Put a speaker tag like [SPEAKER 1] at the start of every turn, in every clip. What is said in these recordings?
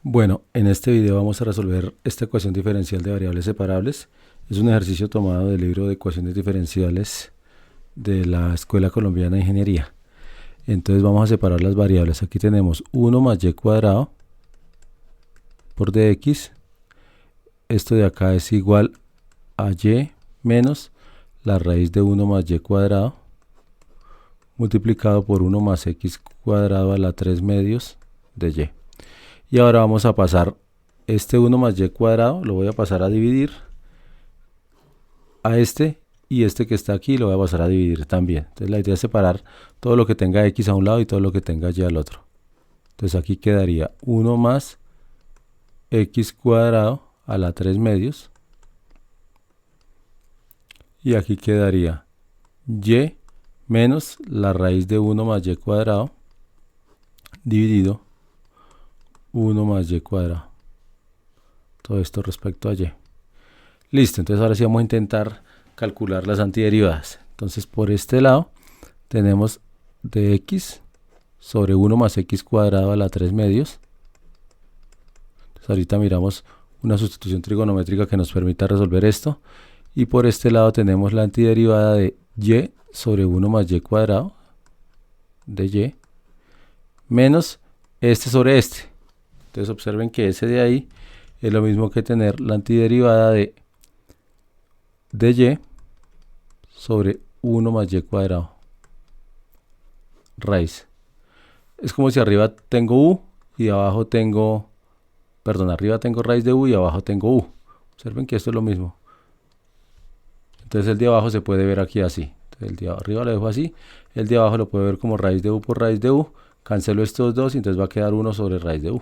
[SPEAKER 1] Bueno, en este video vamos a resolver esta ecuación diferencial de variables separables. Es un ejercicio tomado del libro de ecuaciones diferenciales de la Escuela Colombiana de Ingeniería. Entonces vamos a separar las variables. Aquí tenemos 1 más y cuadrado por dx. Esto de acá es igual a y menos la raíz de 1 más y cuadrado multiplicado por 1 más x cuadrado a la 3 medios de y. Y ahora vamos a pasar este 1 más y cuadrado, lo voy a pasar a dividir a este, y este que está aquí lo voy a pasar a dividir también. Entonces la idea es separar todo lo que tenga x a un lado y todo lo que tenga y al otro. Entonces aquí quedaría 1 más x cuadrado a la 3 medios. Y aquí quedaría y menos la raíz de 1 más y cuadrado dividido 1 más y cuadrado. Todo esto respecto a y. Listo, entonces ahora sí vamos a intentar calcular las antiderivadas. Entonces por este lado tenemos dx sobre 1 más x cuadrado a la 3 medios. Entonces ahorita miramos una sustitución trigonométrica que nos permita resolver esto. Y por este lado tenemos la antiderivada de y sobre 1 más y cuadrado de y menos este sobre este. Entonces observen que ese de ahí es lo mismo que tener la antiderivada de y sobre 1 más y cuadrado raíz. Es como si arriba tengo u y abajo tengo, arriba tengo raíz de u y abajo tengo u. Observen que esto es lo mismo. Entonces el de abajo se puede ver aquí así. Entonces el de arriba lo dejo así, el de abajo lo puedo ver como raíz de u por raíz de u. Cancelo estos dos y entonces va a quedar 1 sobre raíz de u.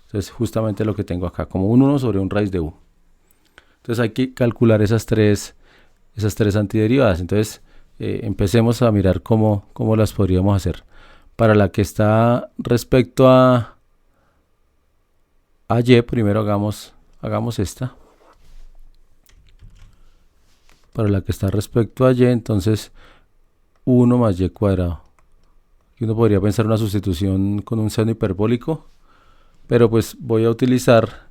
[SPEAKER 1] Entonces justamente lo que tengo acá, como un 1 sobre un raíz de u. Entonces hay que calcular esas tres antiderivadas. Entonces empecemos a mirar cómo las podríamos hacer. Para la que está respecto a y, primero hagamos esta. Para la que está respecto a y, entonces 1 más y cuadrado. Aquí uno podría pensar una sustitución con un seno hiperbólico, pero pues voy a utilizar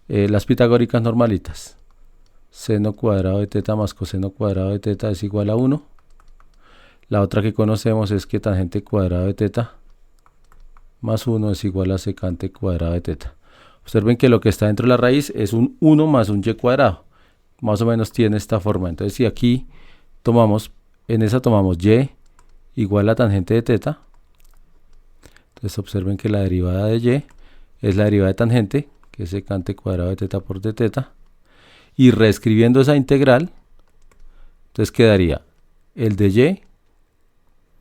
[SPEAKER 1] las pitagóricas normalitas. Seno cuadrado de teta más coseno cuadrado de teta es igual a 1. La otra que conocemos es que tangente cuadrado de teta más 1 es igual a secante cuadrado de teta. Observen que lo que está dentro de la raíz es un 1 más un y cuadrado. Más o menos tiene esta forma. Entonces si aquí tomamos y igual a tangente de teta, entonces observen que la derivada de y es la derivada de tangente, que es secante cuadrado de teta por d teta. Y reescribiendo esa integral, entonces quedaría el de y,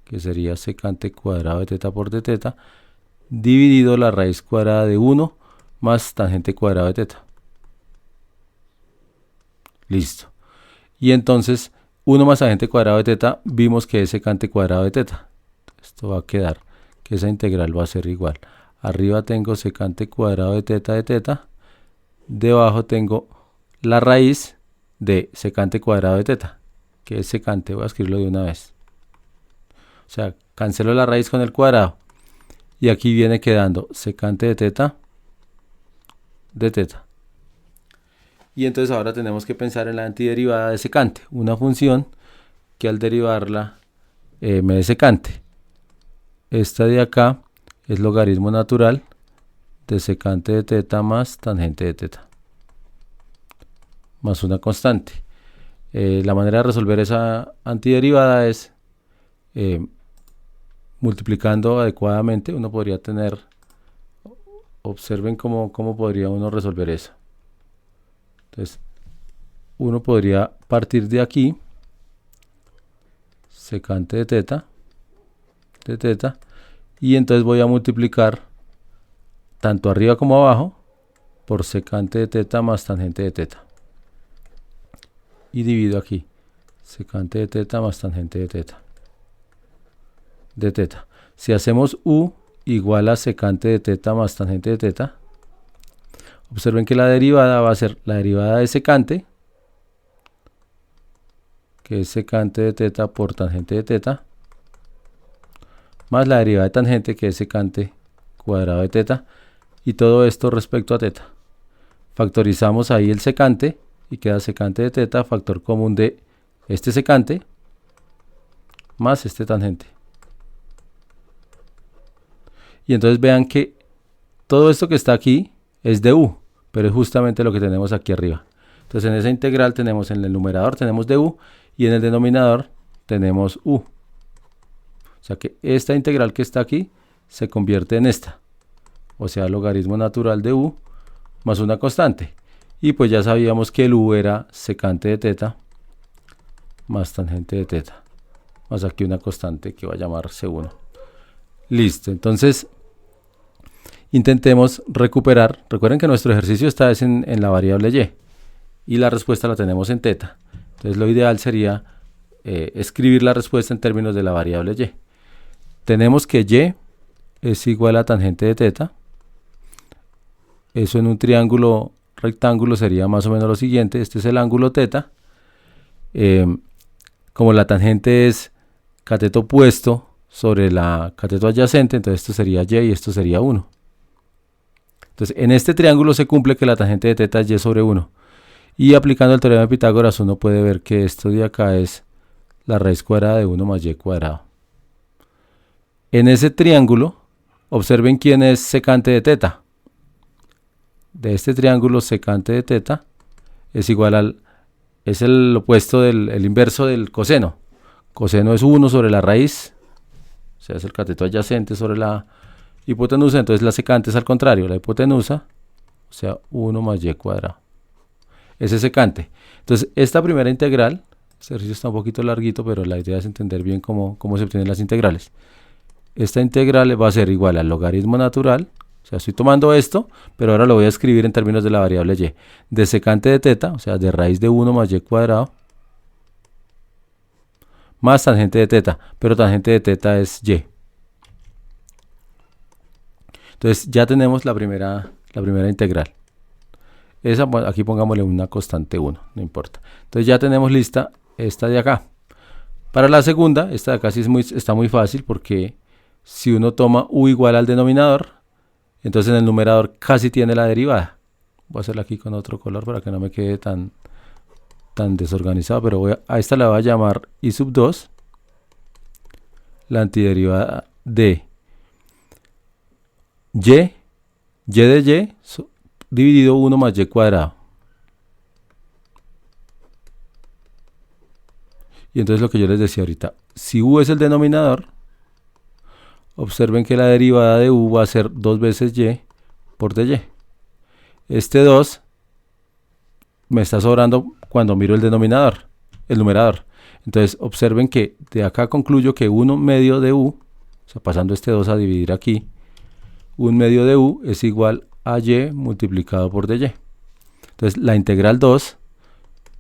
[SPEAKER 1] que sería secante cuadrado de teta por d teta, dividido la raíz cuadrada de 1 más tangente cuadrado de teta. Listo. Y entonces 1 más tangente cuadrado de teta vimos que es secante cuadrado de teta. Esto va a quedar que esa integral va a ser igual. Arriba tengo secante cuadrado de teta. Debajo tengo la raíz de secante cuadrado de teta, que es secante. Voy a escribirlo de una vez. O sea, cancelo la raíz con el cuadrado. Y aquí viene quedando secante de teta. Y entonces ahora tenemos que pensar en la antiderivada de secante, una función que al derivarla me dé secante. Esta de acá es logaritmo natural de secante de teta más tangente de teta, más una constante. La manera de resolver esa antiderivada es multiplicando adecuadamente. Uno podría tener, observen cómo podría uno resolver eso. Entonces, uno podría partir de aquí, secante de teta, y entonces voy a multiplicar tanto arriba como abajo por secante de teta más tangente de teta. Y divido aquí, secante de teta más tangente de teta. Si hacemos u igual a secante de teta más tangente de teta, observen que la derivada va a ser la derivada de secante, que es secante de teta por tangente de teta, más la derivada de tangente, que es secante cuadrado de teta, y todo esto respecto a teta. Factorizamos ahí el secante y queda secante de teta, factor común de este secante más este tangente. Y entonces vean que todo esto que está aquí es de u, pero es justamente lo que tenemos aquí arriba. Entonces en esa integral tenemos, en el numerador tenemos du y en el denominador tenemos u. O sea que esta integral que está aquí se convierte en esta. O sea, logaritmo natural de u más una constante. Y pues ya sabíamos que el u era secante de teta más tangente de teta. Más aquí una constante que va a llamar C1. Listo, entonces intentemos recuperar. Recuerden que nuestro ejercicio está en la variable y. Y la respuesta la tenemos en teta. Entonces lo ideal sería escribir la respuesta en términos de la variable y. Tenemos que y es igual a tangente de teta. Eso en un triángulo rectángulo sería más o menos lo siguiente. Este es el ángulo teta. Como la tangente es cateto opuesto sobre la cateto adyacente, entonces esto sería y esto sería 1. Entonces en este triángulo se cumple que la tangente de teta es y sobre 1. Y aplicando el teorema de Pitágoras uno puede ver que esto de acá es la raíz cuadrada de 1 más y cuadrado. En ese triángulo, observen quién es secante de teta. De este triángulo, secante de teta es igual al, es el opuesto el inverso del coseno. Coseno es 1 sobre la raíz, o sea, es el cateto adyacente sobre la hipotenusa, entonces la secante es al contrario, la hipotenusa, o sea, 1 más y cuadrado. Ese es secante. Entonces, esta primera integral, este ejercicio está un poquito larguito, pero la idea es entender bien cómo se obtienen las integrales. Esta integral va a ser igual al logaritmo natural, o sea, estoy tomando esto, pero ahora lo voy a escribir en términos de la variable y, de secante de teta, o sea, de raíz de 1 más y cuadrado, más tangente de teta, pero tangente de teta es y. Entonces ya tenemos la primera integral. Esa, aquí pongámosle una constante 1, no importa. Entonces ya tenemos lista esta de acá. Para la segunda, esta de acá sí está muy fácil, porque si uno toma u igual al denominador, entonces en el numerador casi tiene la derivada. Voy a hacerla aquí con otro color para que no me quede tan desorganizado, pero a esta la voy a llamar i sub 2, la antiderivada de y de y dividido 1 más y cuadrado. Y entonces lo que yo les decía ahorita, si u es el denominador, observen que la derivada de u va a ser 2 veces y por dy. Este 2 me está sobrando cuando miro el numerador. Entonces observen que de acá concluyo que 1 medio de u, o sea, pasando este 2 a dividir aquí, 1 medio de u es igual a y multiplicado por dy. Entonces la integral 2,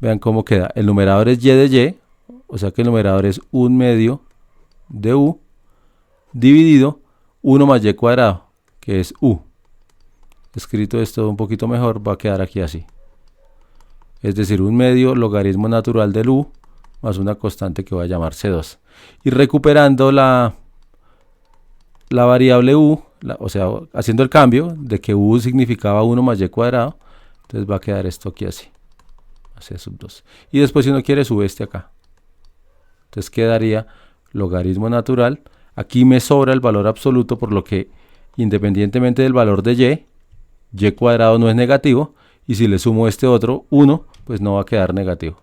[SPEAKER 1] vean cómo queda. El numerador es y de y, o sea que el numerador es 1 medio de u dividido 1 más y cuadrado, que es u. Escrito esto un poquito mejor, va a quedar aquí así. Es decir, 1 medio logaritmo natural del u más una constante que voy a llamar C2. Y recuperando la variable u, o sea, haciendo el cambio de que u significaba 1 más y cuadrado, entonces va a quedar esto aquí así, C sub 2. Y después si uno quiere sube este acá. Entonces quedaría logaritmo natural. Aquí me sobra el valor absoluto, por lo que independientemente del valor de y cuadrado no es negativo, y si le sumo este otro 1, pues no va a quedar negativo.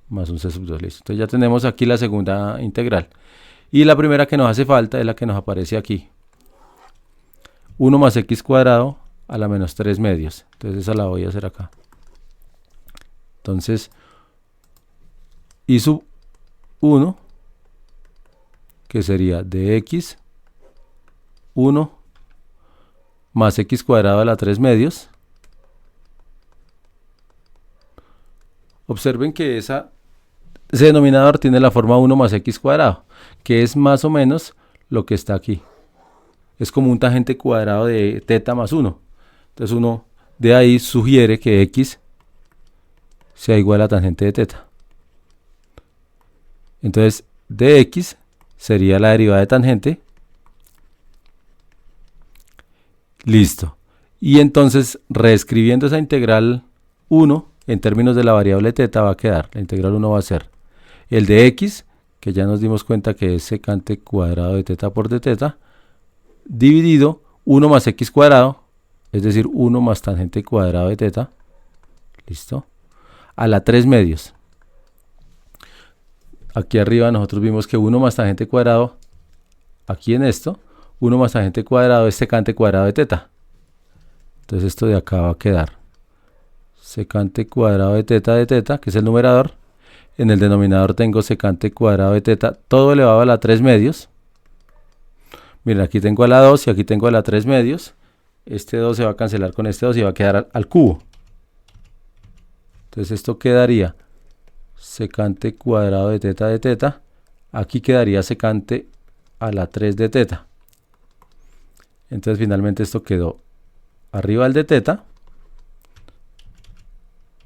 [SPEAKER 1] Más un C sub 2, listo. Entonces ya tenemos aquí la segunda integral. Y la primera que nos hace falta es la que nos aparece aquí. 1 más x cuadrado a la menos 3 medios. Entonces esa la voy a hacer acá. Entonces, i sub 1, que sería de x 1 más x cuadrado a la 3 medios. Observen que ese denominador tiene la forma 1 más x cuadrado, que es más o menos lo que está aquí. Es como un tangente cuadrado de teta más 1. Entonces uno de ahí sugiere que x sea igual a tangente de teta. Entonces de x sería la derivada de tangente Listo. Y entonces, reescribiendo esa integral 1 en términos de la variable teta va a quedar, la integral 1 va a ser el de x, que ya nos dimos cuenta que es secante cuadrado de teta por de teta, dividido 1 más x cuadrado, es decir, 1 más tangente cuadrado de teta, listo, a la 3 medios. Aquí arriba nosotros vimos que 1 más tangente cuadrado, aquí en esto, 1 más tangente cuadrado es secante cuadrado de teta. Entonces esto de acá va a quedar secante cuadrado de teta, que es el numerador. En el denominador tengo secante cuadrado de teta, todo elevado a la 3 medios. Miren, aquí tengo a la 2 y aquí tengo a la 3 medios. Este 2 se va a cancelar con este 2 y va a quedar al cubo. Entonces esto quedaría secante cuadrado de teta. Aquí quedaría secante a la 3 de teta. Entonces finalmente esto quedó arriba el de teta,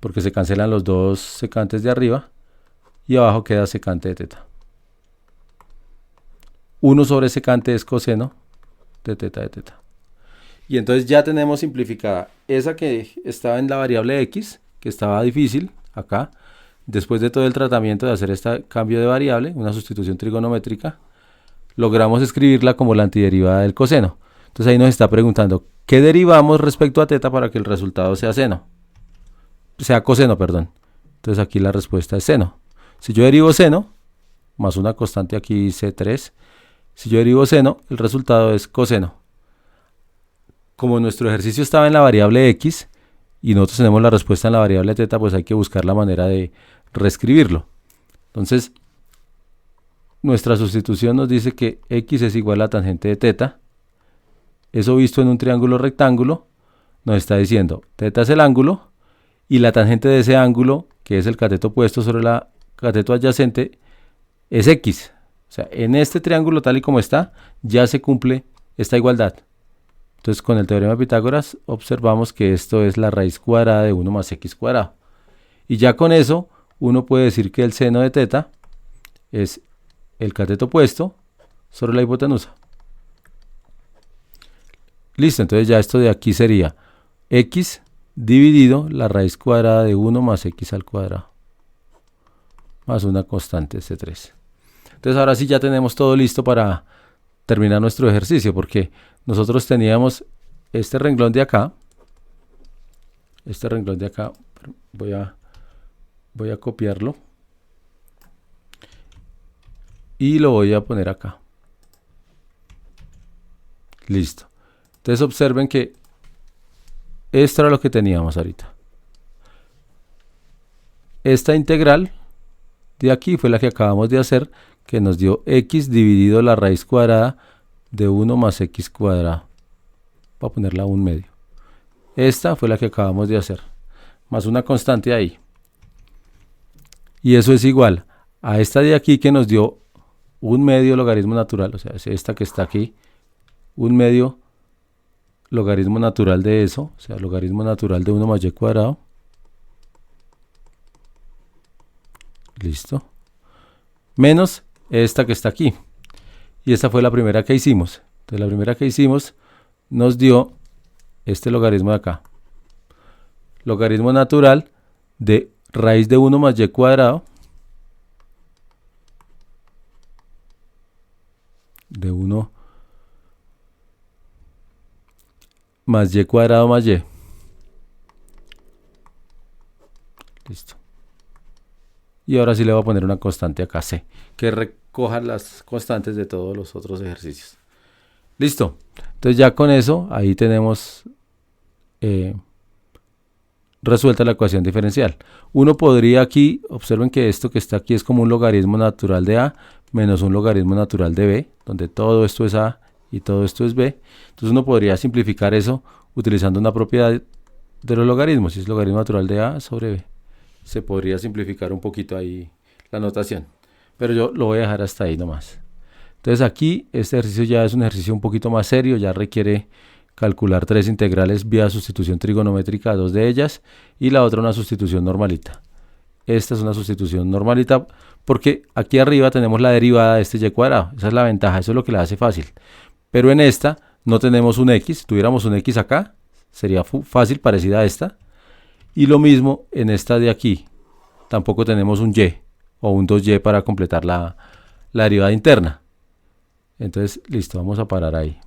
[SPEAKER 1] porque se cancelan los dos secantes de arriba, y abajo queda secante de teta. 1 sobre secante es coseno de teta. Y entonces ya tenemos simplificada esa que estaba en la variable x, que estaba difícil acá. Después de todo el tratamiento de hacer este cambio de variable, una sustitución trigonométrica, logramos escribirla como la antiderivada del coseno. Entonces ahí nos está preguntando, ¿qué derivamos respecto a teta para que el resultado sea coseno, perdón? Entonces aquí la respuesta es seno. Si yo derivo seno, más una constante aquí C3, si yo derivo seno, el resultado es coseno. Como nuestro ejercicio estaba en la variable x y nosotros tenemos la respuesta en la variable teta, pues hay que buscar la manera de reescribirlo. Entonces, nuestra sustitución nos dice que x es igual a tangente de teta. Eso visto en un triángulo rectángulo, nos está diciendo teta es el ángulo y la tangente de ese ángulo, que es el cateto opuesto sobre la cateto adyacente, es x. O sea, en este triángulo tal y como está, ya se cumple esta igualdad. Entonces, con el teorema de Pitágoras, observamos que esto es la raíz cuadrada de 1 más x cuadrado. Y ya con eso, uno puede decir que el seno de teta es el cateto opuesto sobre la hipotenusa. Listo, entonces ya esto de aquí sería x dividido la raíz cuadrada de 1 más x al cuadrado, más una constante C3. Entonces ahora sí ya tenemos todo listo para terminar nuestro ejercicio, porque nosotros teníamos este renglón de acá, voy a copiarlo y lo voy a poner acá. Listo. Entonces observen que esto era lo que teníamos ahorita. Esta integral de aquí fue la que acabamos de hacer, que nos dio x dividido la raíz cuadrada de 1 más x cuadrado. Voy a ponerla a 1 medio. Esta fue la que acabamos de hacer, más una constante ahí. Y eso es igual a esta de aquí que nos dio 1 medio logaritmo natural, o sea, es esta que está aquí, 1 medio logaritmo natural de eso, o sea, logaritmo natural de 1 más y cuadrado. Listo. Menos esta que está aquí. Y esta fue la primera que hicimos. Entonces la primera que hicimos nos dio este logaritmo de acá. Logaritmo natural de raíz de 1 más y cuadrado. De 1 más y cuadrado más y. Listo. Y ahora sí le voy a poner una constante acá, C, que recoja las constantes de todos los otros ejercicios. Listo. Entonces ya con eso, ahí tenemos resuelta la ecuación diferencial. Uno podría aquí, observen que esto que está aquí es como un logaritmo natural de A menos un logaritmo natural de B, donde todo esto es A y todo esto es B. Entonces uno podría simplificar eso utilizando una propiedad de los logaritmos, si es logaritmo natural de A sobre B. Se podría simplificar un poquito ahí la notación, pero yo lo voy a dejar hasta ahí nomás. Entonces aquí este ejercicio ya es un ejercicio un poquito más serio, ya requiere calcular 3 integrales vía sustitución trigonométrica, 2 de ellas, y la otra una sustitución normalita. Esta es una sustitución normalita porque aquí arriba tenemos la derivada de este y cuadrado, esa es la ventaja, eso es lo que la hace fácil. Pero en esta no tenemos un X. Si tuviéramos un X acá, sería fácil, parecida a esta. Y lo mismo en esta de aquí. Tampoco tenemos un Y o un 2Y para completar la derivada interna. Entonces, listo, vamos a parar ahí.